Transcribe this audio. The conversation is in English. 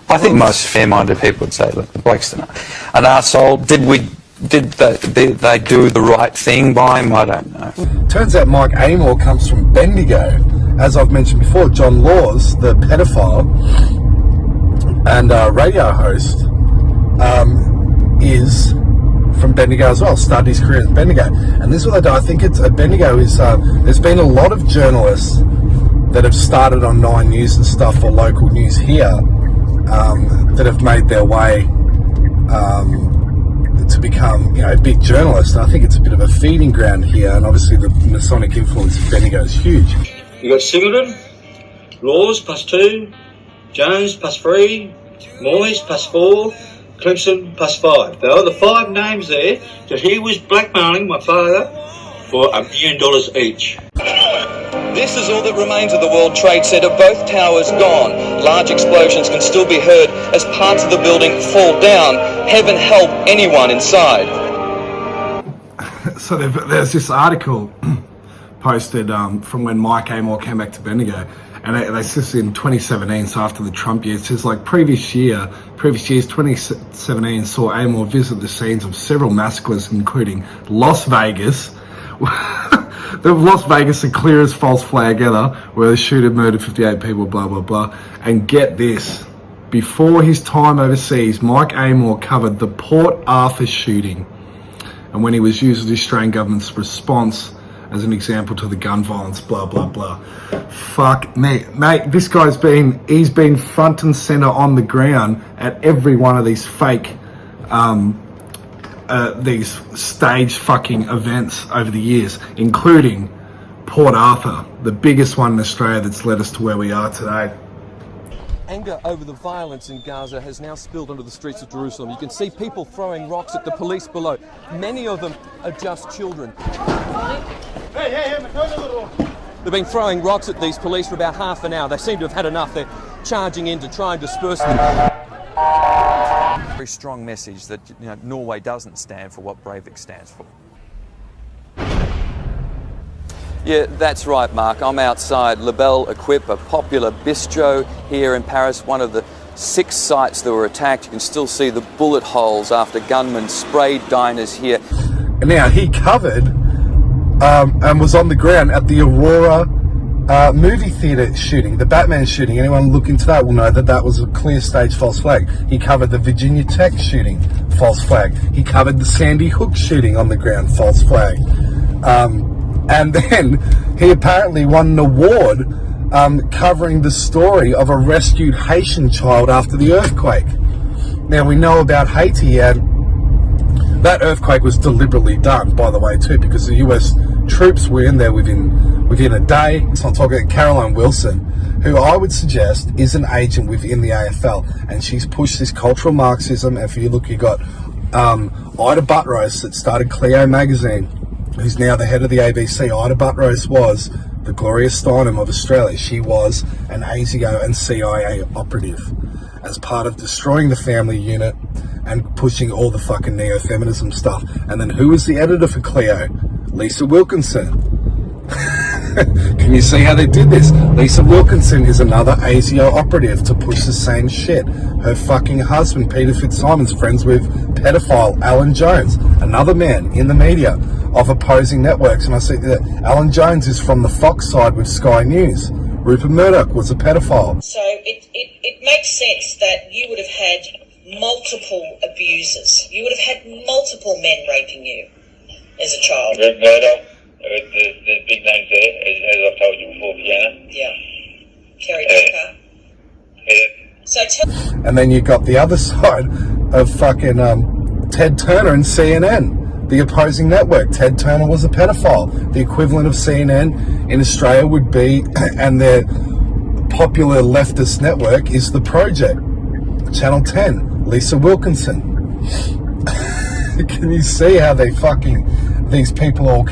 I think most fair-minded people would say, look, the bloke's an arsehole. Did they do the right thing by him? I don't know. Turns out Mike Amor comes from Bendigo. As I've mentioned before, John Laws, the pedophile and radio host, is from Bendigo as well. Started his career in Bendigo. And this is what they do. I think it's Bendigo is, there's been a lot of journalists that have started on 9 News and stuff, or local news here, that have made their way to become, big journalists. And I think it's a bit of a feeding ground here, and obviously the Masonic influence of Bendigo is huge. You got Singleton, Laws +2, Jones +3, Moyes +4, Clemson +5. There are the 5 names there that he was blackmailing my father for $1 million each. This is all that remains of the World Trade Center. Both towers gone. Large explosions can still be heard as parts of the building fall down. Heaven help anyone inside. So there's this article posted from when Mike Amor came back to Bendigo, and they says in 2017, so after the Trump year, it says like previous years 2017 saw Amor visit the scenes of several massacres, including Las Vegas. The Las Vegas, the clearest false flag ever, where the shooter murdered 58 people, blah, blah, blah. And get this, before his time overseas, Mike Amor covered the Port Arthur shooting, and when he was used the Australian government's response as an example to the gun violence, blah, blah, blah. Fuck me. Mate, this guy's he's been front and center on the ground at every one of these fake, these staged fucking events over the years, including Port Arthur, the biggest one in Australia that's led us to where we are today. Anger over the violence in Gaza has now spilled onto the streets of Jerusalem. You can see people throwing rocks at the police below. Many of them are just children. They've been throwing rocks at these police for about half an hour. They seem to have had enough. They're charging in to try and disperse them. Very strong message that Norway doesn't stand for what Breivik stands for. Yeah, that's right, Mark. I'm outside La Belle Equipe, a popular bistro here in Paris, one of the 6 sites that were attacked. You can still see the bullet holes after gunmen sprayed diners here. And now he covered and was on the ground at the Aurora movie theatre shooting, the Batman shooting. Anyone look into that will know that that was a clear stage false flag. He covered the Virginia Tech shooting, false flag. He covered the Sandy Hook shooting on the ground, false flag. And then he apparently won an award covering the story of a rescued Haitian child after the earthquake. Now we know about Haiti, and that earthquake was deliberately done, by the way, too, because the US troops were in there within a day. So I'm talking about Caroline Wilson, who I would suggest is an agent within the AFL, and she's pushed this cultural Marxism. And if you look, you got Ida Buttrose that started Cleo magazine, who's now the head of the ABC. Ida Buttrose was the Gloria Steinem of Australia. She was an ASIO and CIA operative as part of destroying the family unit and pushing all the fucking neo-feminism stuff. And then who was the editor for Cleo? Lisa Wilkinson. Can you see how they did this? Lisa Wilkinson is another ASIO operative to push the same shit. Her fucking husband, Peter Fitzsimon's friends with pedophile Alan Jones, another man in the media of opposing networks. And I see that Alan Jones is from the Fox side with Sky News. Rupert Murdoch was a pedophile. So it makes sense that you would have had multiple abusers. You would have had multiple men raping you as a child. Murdoch, there's big names there, as I've told you before, Fiona. Yeah. Kerry Tucker. Yeah. So tell. And then you got the other side of fucking Ted Turner and CNN, the opposing network. Ted Turner was a pedophile. The equivalent of CNN in Australia would be, and their popular leftist network is The Project. Channel 10, Lisa Wilkinson. Can you see how these people all